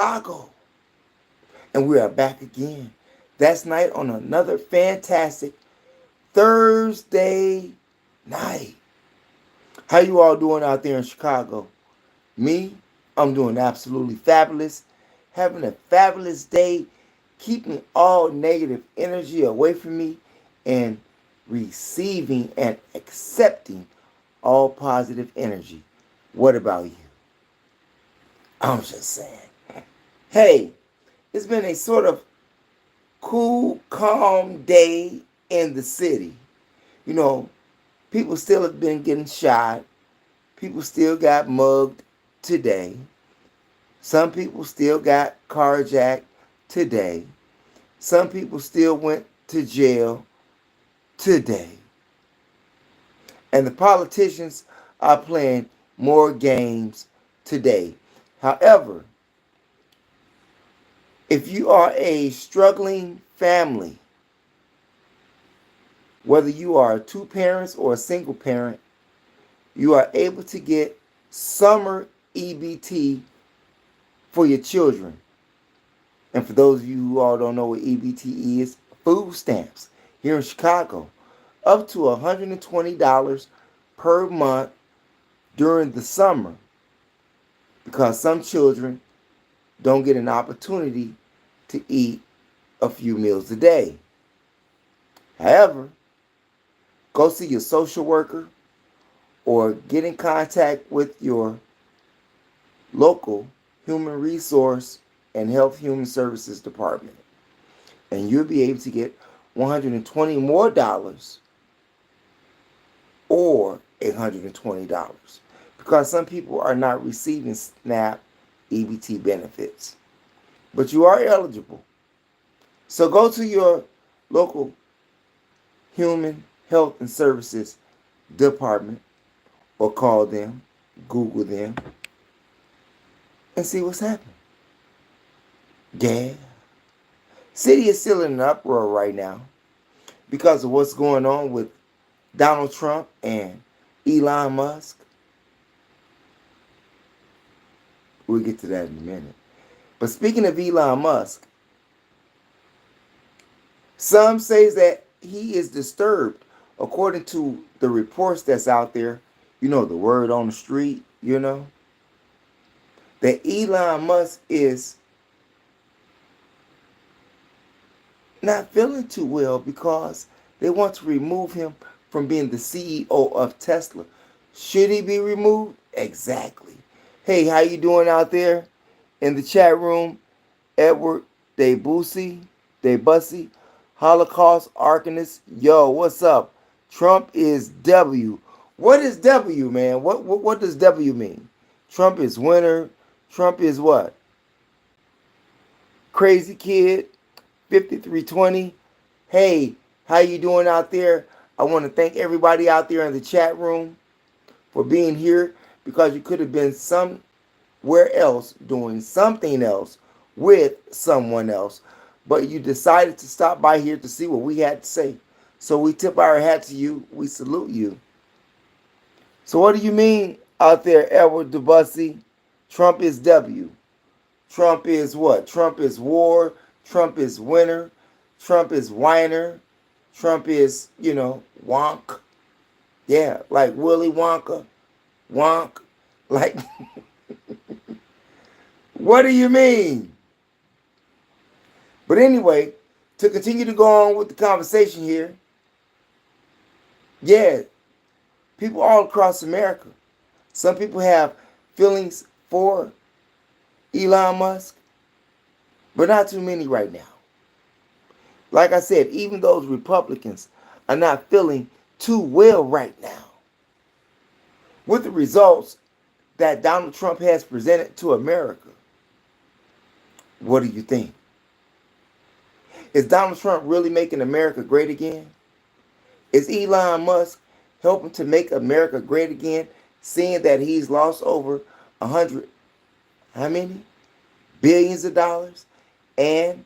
Chicago. And we are back again. That's night on another fantastic Thursday night. How you all doing out there in Chicago? Me, I'm doing absolutely fabulous. Having a fabulous day, keeping all negative energy away from me and receiving and accepting all positive energy. What about you? I'm just saying. Hey, it's been a sort of cool, calm day in the city. You know, people still have been getting shot. People still got mugged today. Some people still got carjacked today. Some people still went to jail today. And the politicians are playing more games today. However, if you are a struggling family, whether you are two parents or a single parent, you are able to get summer EBT for your children. And for those of you who all don't know what EBT is, food stamps here in Chicago, up to $120 per month during the summer, because some children don't get an opportunity to eat a few meals a day. However, go see your social worker or get in contact with your local human resource and health human services department, and you'll be able to get $120 more or $120, because some people are not receiving SNAP EBT benefits, but you are eligible. So go to your local human health and services department or call them, Google them, and see what's happening. Yeah. City is still in an uproar right now because of what's going on with Donald Trump and Elon Musk. We'll get to that in a minute. But speaking of Elon Musk, some say that he is disturbed, according to the reports that's out there, the word on the street, that Elon Musk is not feeling too well because they want to remove him from being the CEO of Tesla. Should he be removed? Exactly. Hey, how you doing out there in the chat room? Edward Debussy, Holocaust Arcanist. Yo, what's up? Trump is W. What is W, man? What does W mean? Trump is winner. Trump is what? Crazy Kid 5320. Hey, how you doing out there? I want to thank everybody out there in the chat room for being here, because you could have been somewhere else doing something else with someone else, but you decided to stop by here to see what we had to say. So we tip our hat to you. We salute you. So what do you mean out there, Edward Debussy? Trump is W. Trump is what? Trump is war. Trump is winner. Trump is whiner. Trump is, wonk. Yeah, like Willy Wonka. Wonk. Like, what do you mean? But anyway, to continue to go on with the conversation here, yeah, people all across America, some people have feelings for Elon Musk, but not too many right now. Like I said, even those Republicans are not feeling too well right now with the results that Donald Trump has presented to America. What do you think? Is Donald Trump really making America great again? Is Elon Musk helping to make America great again, seeing that he's lost over 100, how many? Billions of dollars? And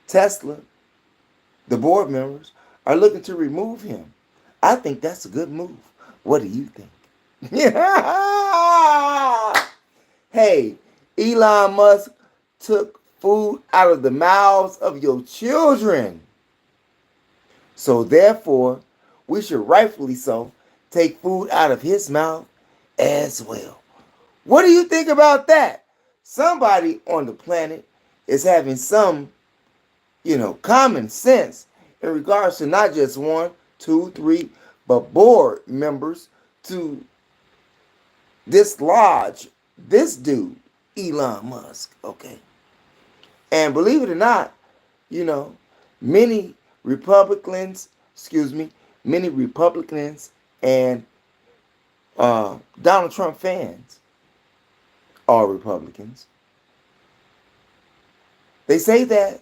Tesla, the board members, are looking to remove him. I think that's a good move. What do you think? Hey, Elon Musk, took food out of the mouths of your children. So therefore, we should rightfully so take food out of his mouth as well. What do you think about that? Somebody on the planet is having some, common sense in regards to not just one, two, three, but board members to dislodge this dude, Elon Musk. Okay. And believe it or not, many Republicans, many Republicans and Donald Trump fans are Republicans. They say that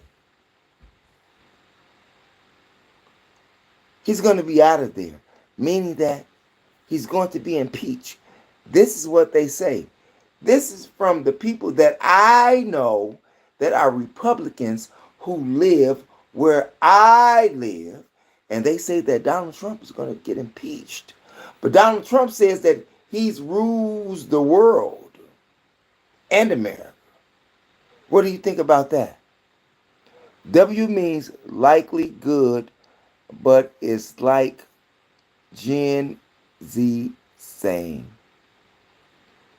he's going to be out of there, meaning that he's going to be impeached. This is what they say. This is from the people that I know that are Republicans who live where I live, and they say that Donald Trump is going to get impeached. But Donald Trump says that he rules the world and America. What do you think about that? W means likely good, but it's like Gen Z saying.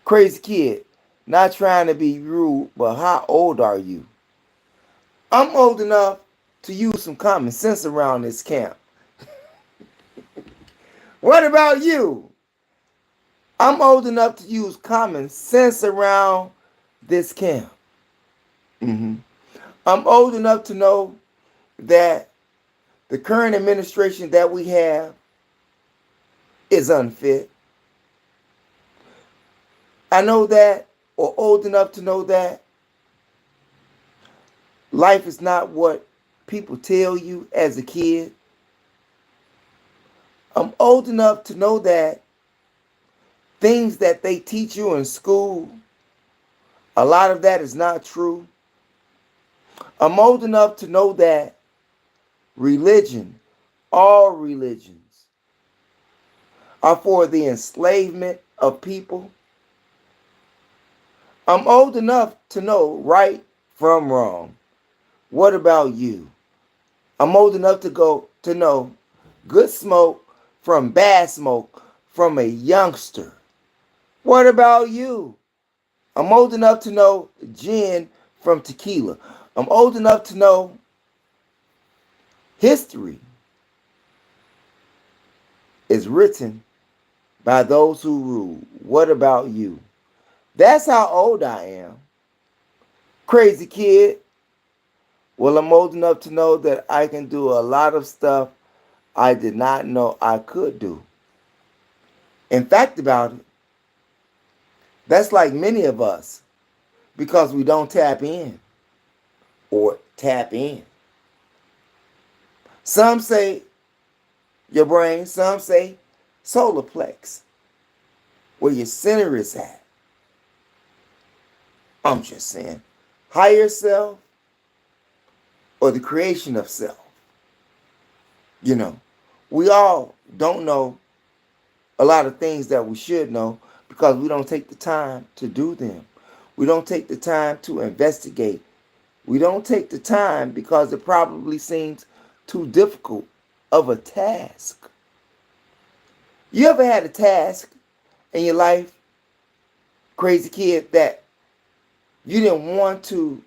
Crazy kid, not trying to be rude, but how old are you? I'm old enough to use some common sense around this camp. What about you? I'm old enough to use common sense around this camp. I'm old enough to know that the current administration that we have is unfit. I know that, or old enough to know that life is not what people tell you as a kid. I'm old enough to know that things that they teach you in school, a lot of that is not true. I'm old enough to know that religion, all religions, are for the enslavement of people. I'm old enough to know right from wrong. What about you? I'm old enough to know good smoke from bad smoke from a youngster. What about you? I'm old enough to know gin from tequila. I'm old enough to know history is written by those who rule. What about you? That's how old I am. Crazy kid. Well, I'm old enough to know that I can do a lot of stuff I did not know I could do. In fact about it, that's like many of us, because we don't tap in or tap in. Some say your brain, some say solar plex, where your center is at. I'm just saying, higher self or the creation of self. We all don't know a lot of things that we should know because we don't take the time to do them. We don't take the time to investigate. We don't take the time because it probably seems too difficult of a task. You ever had a task in your life, crazy kid, that you didn't want to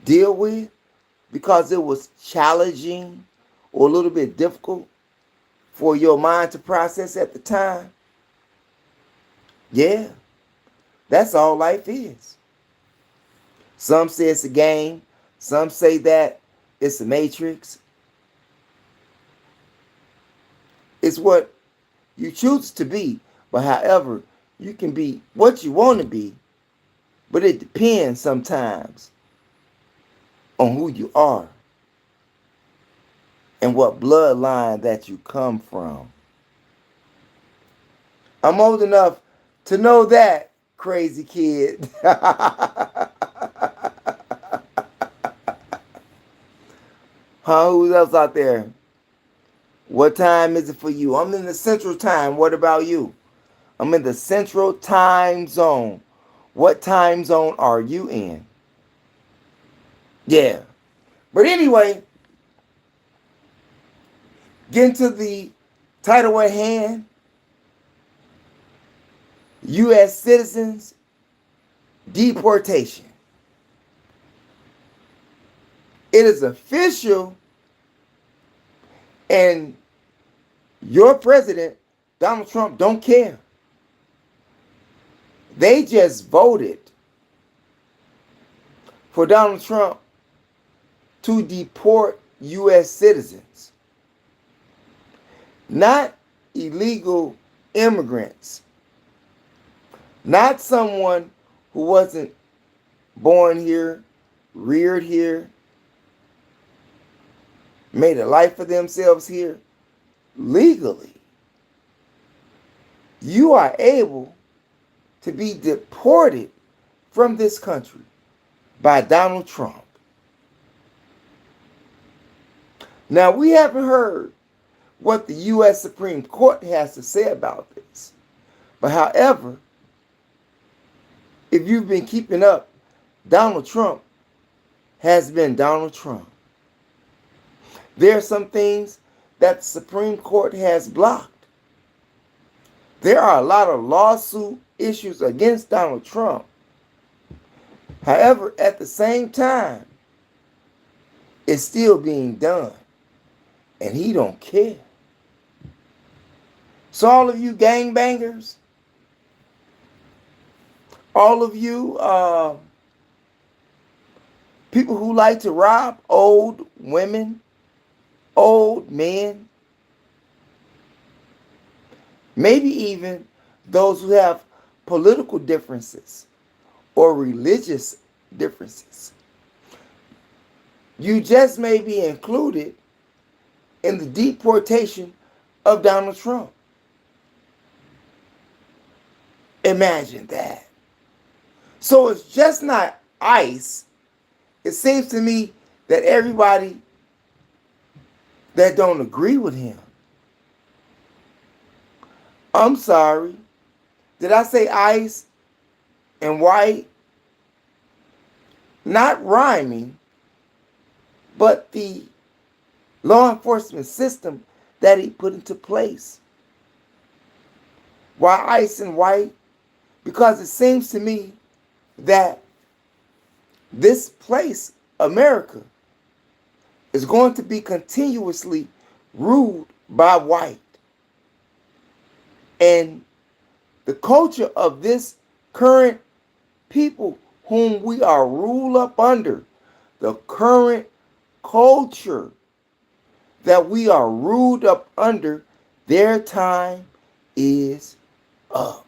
deal with because it was challenging or a little bit difficult for your mind to process at the time? Yeah, that's all life is. Some say it's a game. Some say that it's a matrix. It's what you choose to be. But however, you can be what you want to be. But it depends sometimes on who you are and what bloodline that you come from. I'm old enough to know that, crazy kid. Who's else out there? What time is it for you? I'm in the Central Time. What about you? I'm in the Central Time Zone. What time zone are you in? Yeah. But anyway, getting to the title at hand, U.S. citizens deportation. It is official, and your president, Donald Trump, don't care. They just voted for Donald Trump to deport U.S. citizens, not illegal immigrants, not someone who wasn't born here, reared here, made a life for themselves here. Legally, you are able to be deported from this country by Donald Trump. Now, we haven't heard what the U.S. Supreme Court has to say about this. But however, if you've been keeping up, Donald Trump has been Donald Trump. There are some things that the Supreme Court has blocked. There are a lot of lawsuit issues against Donald Trump. However, at the same time, it's still being done. And he don't care. So all of you gangbangers, all of you people who like to rob old women, old men, maybe even those who have political differences or religious differences, you just may be included in the deportation of Donald Trump. Imagine that. So it's just not ICE. It seems to me that everybody that don't agree with him. I'm sorry. Did I say ICE and white? Not rhyming, but the law enforcement system that he put into place. Why ICE and white? Because it seems to me that this place, America, is going to be continuously ruled by white. And the culture of this current people whom we are ruled up under, the current culture that we are ruled up under, their time is up.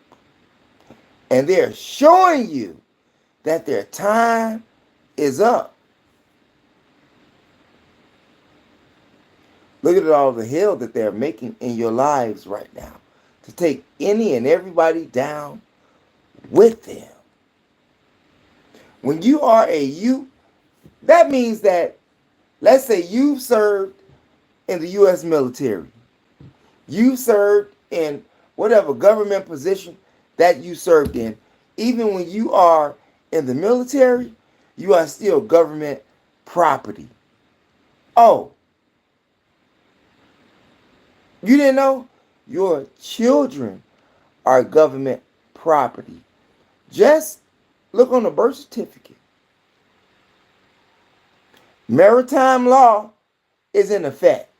And they're showing you that their time is up. Look at all the hell that they're making in your lives right now to take any and everybody down with them. When you are a youth, that means that, let's say you've served in the U.S. military. You served in whatever government position that you served in. Even when you are in the military, you are still government property. Oh, you didn't know? Your children are government property. Just look on the birth certificate. Maritime law is in effect.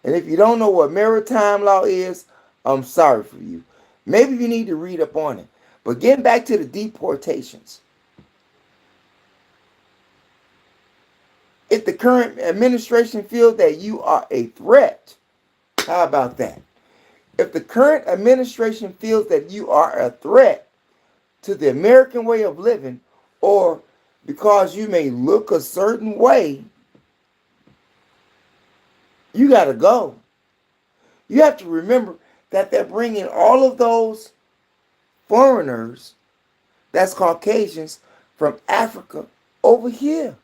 And if you don't know what maritime law is, I'm sorry for you. Maybe you need to read up on it. But getting back to the deportations. If the current administration feels that you are a threat, how about that? If the current administration feels that you are a threat to the American way of living, or because you may look a certain way, you got to go. You have to remember that they're bringing all of those foreigners, that's Caucasians, from Africa over here.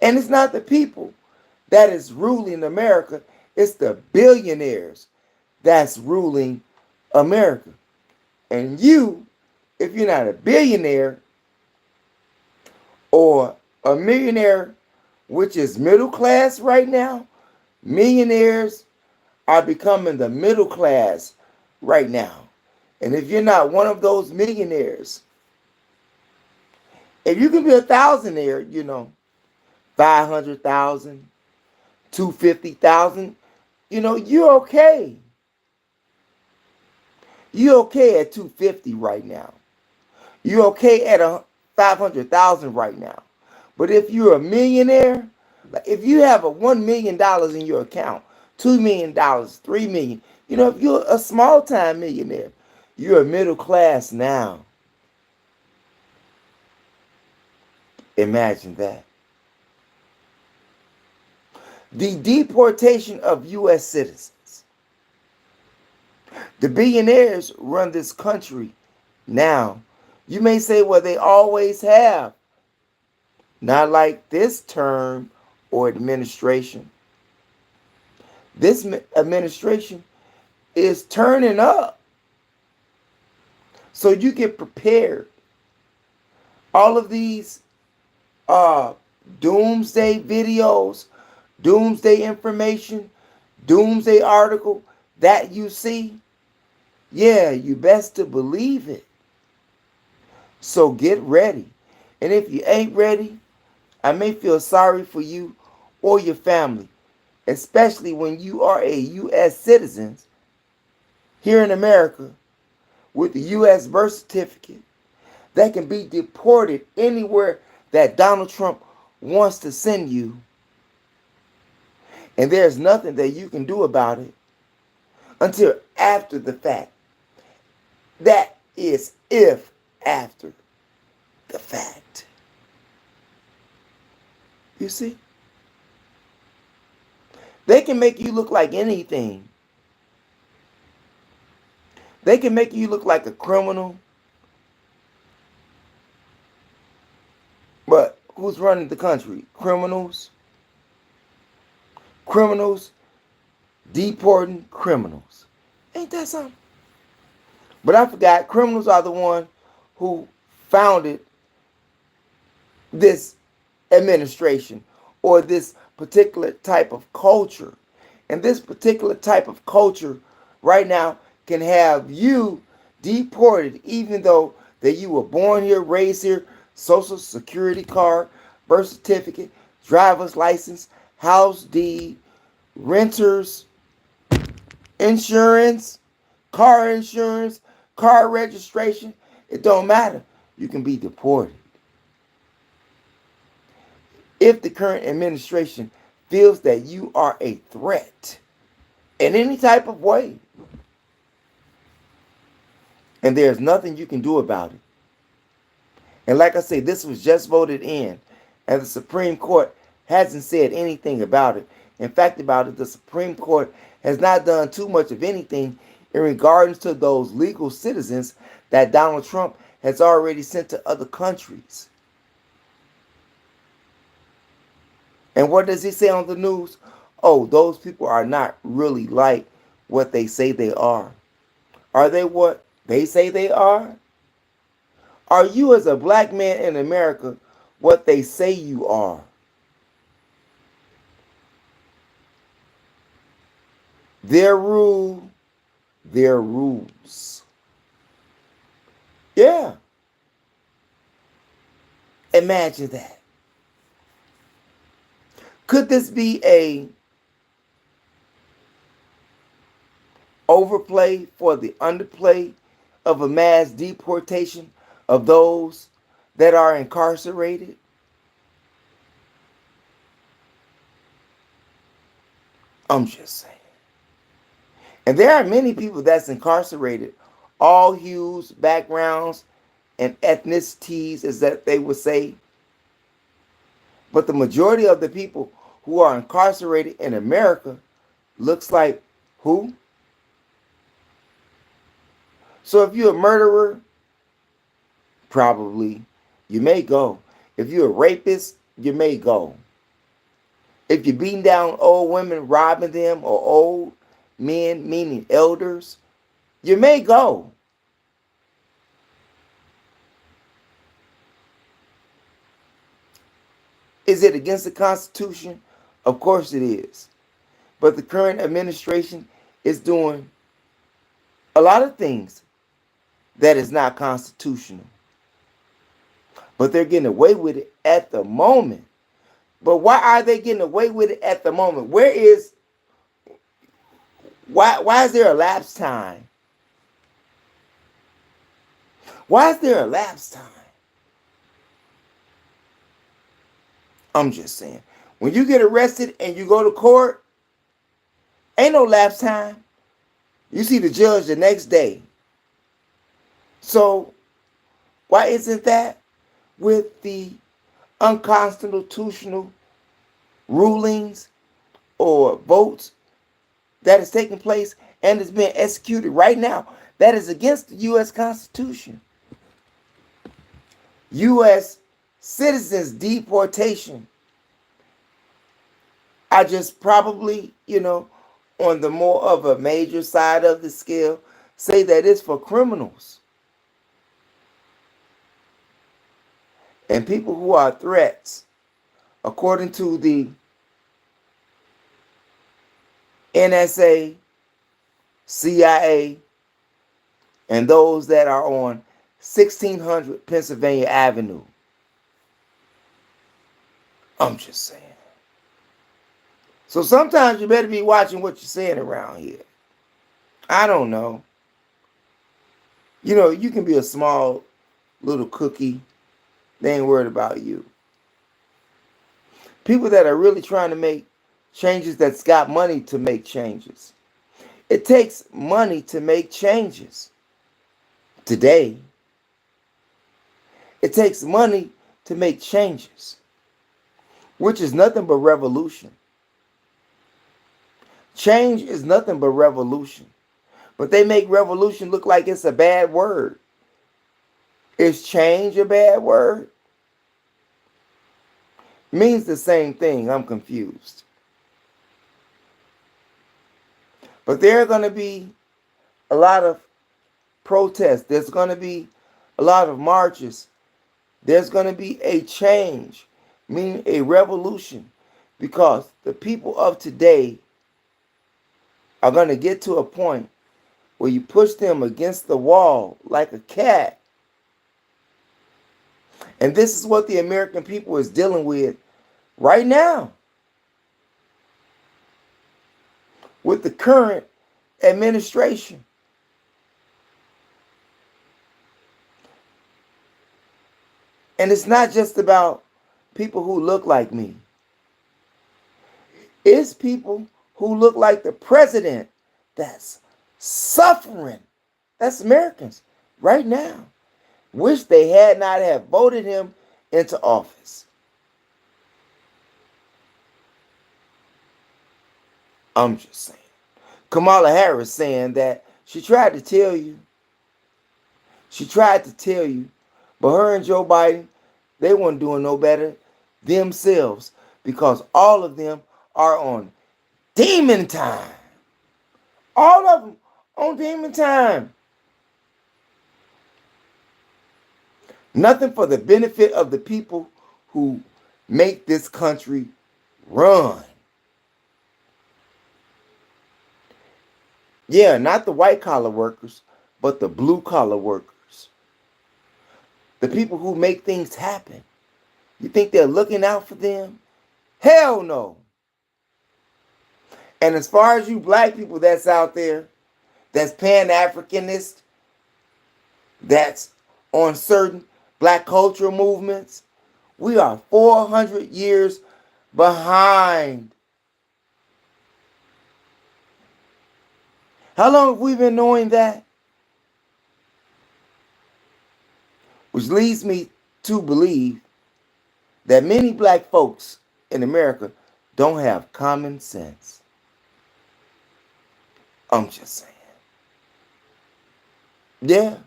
And it's not the people that is ruling America, it's the billionaires that's ruling America. And you, if you're not a billionaire or a millionaire, which is middle class right now. Millionaires are becoming the middle class right now. And if you're not one of those millionaires, if you can be a thousandaire, 500,000, 250,000, you're okay. You're okay at 250 right now. You're okay at 500,000 right now. But if you're a millionaire, like if you have a $1 million in your account, $2 million, $3 million, if you're a small time millionaire, you're a middle class now. Imagine that. The deportation of U.S. citizens. The billionaires run this country now. You may say, well, they always have. Not like this term or administration. This administration is turning up. So you get prepared. All of these doomsday videos, doomsday information, doomsday article that you see, yeah, you best to believe it. So get ready. And if you ain't ready, I may feel sorry for you or your family, especially when you are a U.S. citizen here in America with a U.S. birth certificate that can be deported anywhere that Donald Trump wants to send you. And there's nothing that you can do about it until after the fact. That is if after the fact. You see? They can make you look like anything. They can make you look like a criminal. But who's running the country? Criminals. Criminals deporting criminals. Ain't that something? But I forgot, criminals are the one who founded this administration or this particular type of culture. And this particular type of culture right now can have you deported even though that you were born here, raised here, social security card, birth certificate, driver's license, house deed, renters, insurance, car registration. It don't matter. You can be deported. If the current administration feels that you are a threat in any type of way, and there's nothing you can do about it. And like I say, this was just voted in, and the Supreme Court hasn't said anything about it. In fact, about it, the Supreme Court has not done too much of anything in regards to those legal citizens that Donald Trump has already sent to other countries. And what does he say on the news? Oh, those people are not really like what they say they are. Are they what they say they are? Are you as a black man in America what they say you are? Their rule, their rules. Yeah. Imagine that. Could this be a overplay for the underplay of a mass deportation of those that are incarcerated? I'm just saying. And there are many people that's incarcerated, all hues, backgrounds, and ethnicities, as that they would say. But the majority of the people who are incarcerated in America looks like who? So if you're a murderer, probably you may go. If you're a rapist, you may go. If you're beating down old women, robbing them, or old men, meaning elders, you may go. Is it against the Constitution? Of course it is. But the current administration is doing a lot of things that is not constitutional. But they're getting away with it at the moment. But why are they getting away with it at the moment? Why is there a lapse time? Why is there a lapse time? I'm just saying. When you get arrested and you go to court, ain't no lapse time. You see the judge the next day. So why isn't that with the unconstitutional rulings or votes that is taking place and is being executed right now that is against the U.S. Constitution? U.S. citizens deportation. I just probably, on the more of a major side of the scale, say that it's for criminals and people who are threats, according to the NSA, CIA, and those that are on 1600 Pennsylvania Avenue. I'm just saying. So sometimes you better be watching what you're saying around here. I don't know. You can be a small little cookie. They ain't worried about you. People that are really trying to make changes, that's got money to make changes. It takes money to make changes. Today, it takes money to make changes, which is nothing but revolution. Change is nothing but revolution. But they make revolution look like it's a bad word. Is change a bad word? Means the same thing. I'm confused. But there are going to be a lot of protests. There's going to be a lot of marches. There's going to be a change, meaning a revolution, because the people of today are going to get to a point where you push them against the wall like a cat. And this is what the American people is dealing with right now with the current administration. And it's not just about people who look like me. It's people who look like the president that's suffering. That's Americans right now. Wish they had not have voted him into office. I'm just saying. Kamala Harris saying that she tried to tell you. But her and Joe Biden, they weren't doing no better themselves because all of them are on demon time. All of them on demon time. Nothing for the benefit of the people who make this country run. Yeah, not the white collar workers, but the blue collar workers. The people who make things happen. You think they're looking out for them? Hell no. And as far as you black people that's out there, that's Pan-Africanist, that's on certain black cultural movements, we are 400 years behind. How long have we been knowing that? Which leads me to believe that many black folks in America don't have common sense. I'm just saying. Yeah.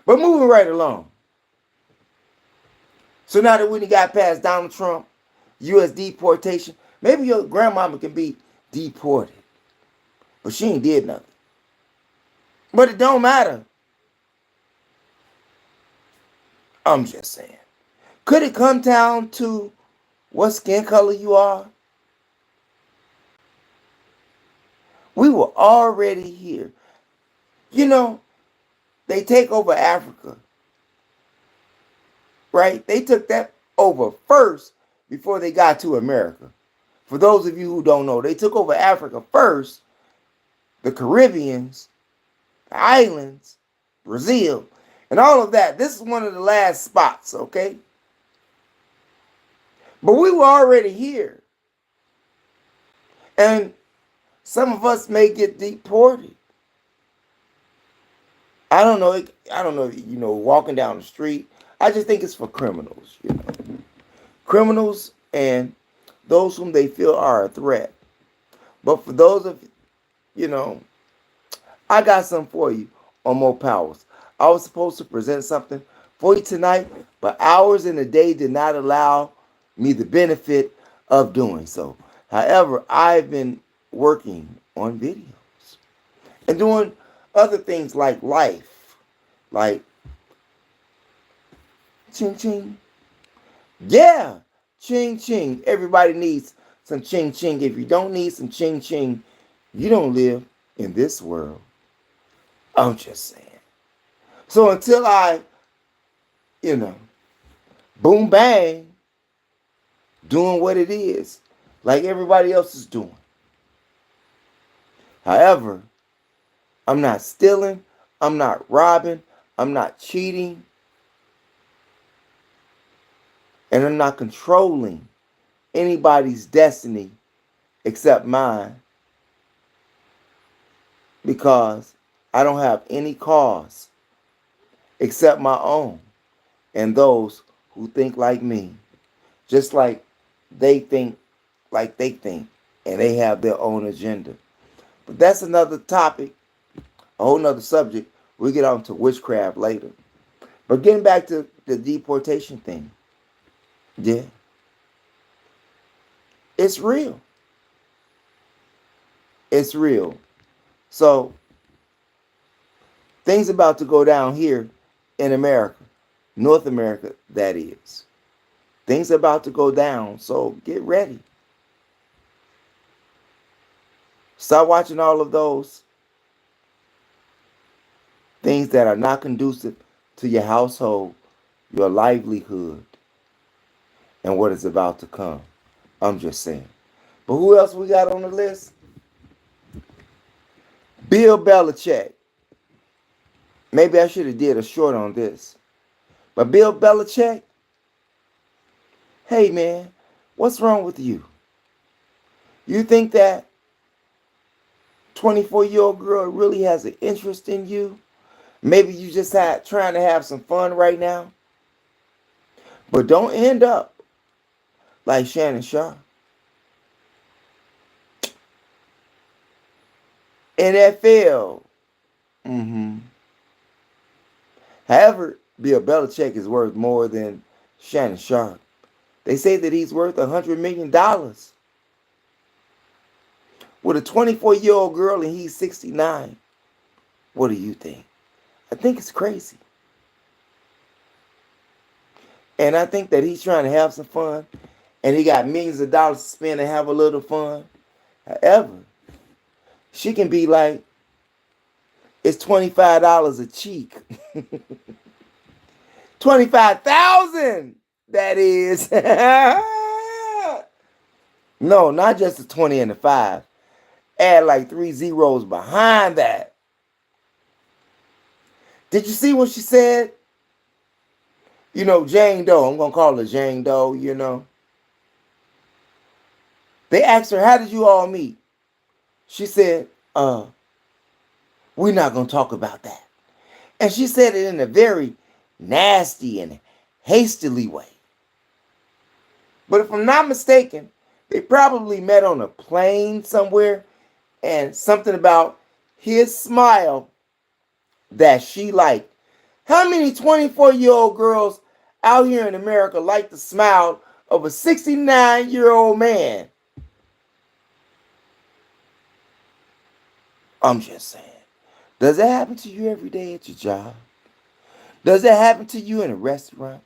But moving right along. So now that we got past Donald Trump, U.S. deportation, maybe your grandmama can be deported. But she ain't did nothing. But it don't matter. I'm just saying. Could it come down to what skin color you are, we were already here. You know, they take over Africa, right? They took that over first before they got to America. For those of you who don't know, they took over Africa first, the Caribbeans, the islands, Brazil, and all of that. This is one of the last spots, okay? But we were already here. And some of us may get deported. I don't know. I don't know, walking down the street. I just think it's for criminals, Criminals and those whom they feel are a threat. But for those of, you know, I got something for you on More Powers. I was supposed to present something for you tonight, but hours in the day did not allow me the benefit of doing so. However, I've been working on videos and doing other things like life, like ching ching. Yeah, ching ching. Everybody needs some ching ching. If you don't need some ching ching, you don't live in this world. I'm just saying. So until I, boom bang, doing what it is, like everybody else is doing. However, I'm not stealing, I'm not robbing, I'm not cheating, and I'm not controlling anybody's destiny except mine, because I don't have any cause except my own and those who think like me, just like they think and they have their own agenda. But that's another topic, a whole nother subject. We'll get on to witchcraft later. But getting back to the deportation thing, yeah, it's real. It's real. So things about to go down here in America, North America, that is. Things about to go down, so get ready. Start watching all of those things that are not conducive to your household, your livelihood, and what is about to come. I'm just saying. But who else we got on the list? Bill Belichick. Maybe I should have did a short on this. But Bill Belichick, hey man, what's wrong with you? You think that 24-year-old girl really has an interest in you? Maybe you just trying to have some fun right now. But don't end up like Shannon Sharpe. NFL. However, Bill Belichick is worth more than Shannon Sharpe. They say that he's worth $100 million. With a 24-year-old girl and he's 69. What do you think? I think it's crazy. And I think that he's trying to have some fun. And he got millions of dollars to spend and have a little fun. However, she can be like, it's $25 a cheek. 25,000, that is. No, not just the 20 and the 5. Add like 3 zeros behind that. Did you see what she said? Jane Doe. I'm going to call her Jane Doe, They asked her, how did you all meet? She said, we're not going to talk about that. And she said it in a very nasty and hastily way. But if I'm not mistaken, they probably met on a plane somewhere, and something about his smile that she liked. How many 24-year-old girls out here in America like the smile of a 69-year-old man? I'm just saying. Does it happen to you every day at your job? Does it happen to you in a restaurant?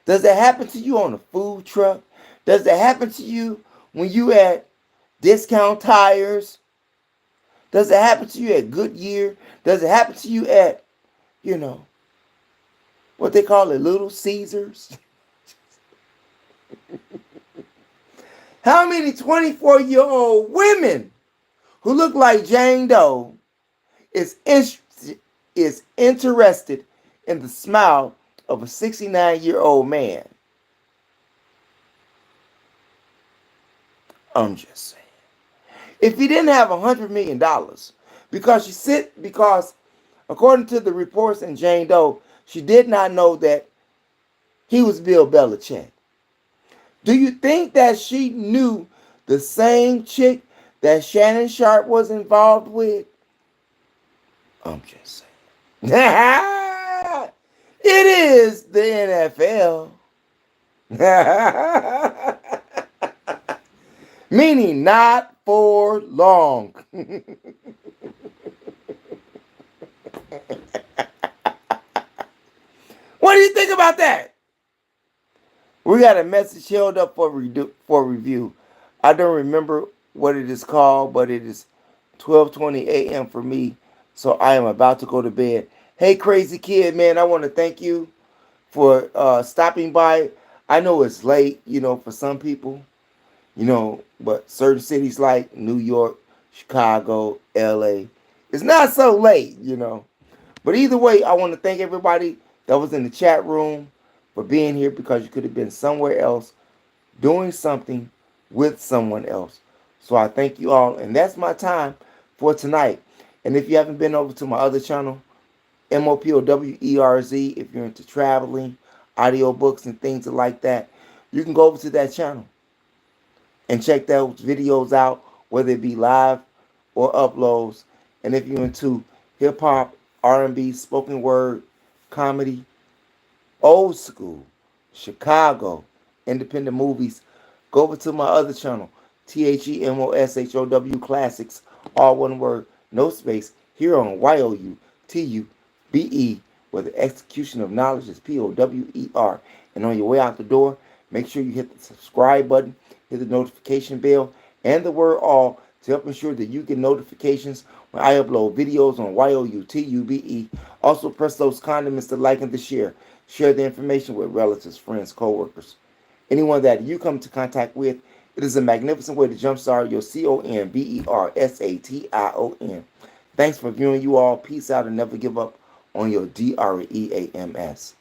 Does it happen to you on a food truck? Does it happen to you when you at Discount Tires? Does it happen to you at Goodyear? Does it happen to you at, you know, what they call it, Little Caesars? How many 24-year-old women who look like Jane Doe is interested in the smile of a 69-year-old man? I'm just saying. If he didn't have $100 million, because according to the reports in Jane Doe, she did not know that he was Bill Belichick. Do you think that she knew the same chick that Shannon Sharpe was involved with? I'm just saying. It is the NFL. Meaning not for long. What do you think about that? We got a message held up for review. I don't remember what it is called, but it is 12:20 a.m. for me, so I am about to go to bed. Hey, crazy kid, man, I want to thank you for stopping by. I know it's late, for some people, but certain cities like New York, Chicago, LA, it's not so late, But either way, I want to thank everybody that was in the chat room for being here, because you could have been somewhere else doing something with someone else. So I thank you all, and that's my time for tonight. And if you haven't been over to my other channel, MOPOWERZ, if you're into traveling, audiobooks, and things like that, you can go over to that channel and check those videos out, whether it be live or uploads. And if you're into hip-hop, R&B, spoken word, comedy, old school, Chicago, independent movies, go over to my other channel, THEMOSHOW Classics, all one word, no space, here on YOUTUBE, where the execution of knowledge is POWER. And on your way out the door, make sure you hit the subscribe button, hit the notification bell, and the word all to help ensure that you get notifications when I upload videos on YOUTUBE. Also, press those condiments to like and to share. Share the information with relatives, friends, co-workers. Anyone that you come into contact with, it is a magnificent way to jumpstart your CONVERSATION. Thanks for viewing, you all. Peace out and never give up on your DREAMS.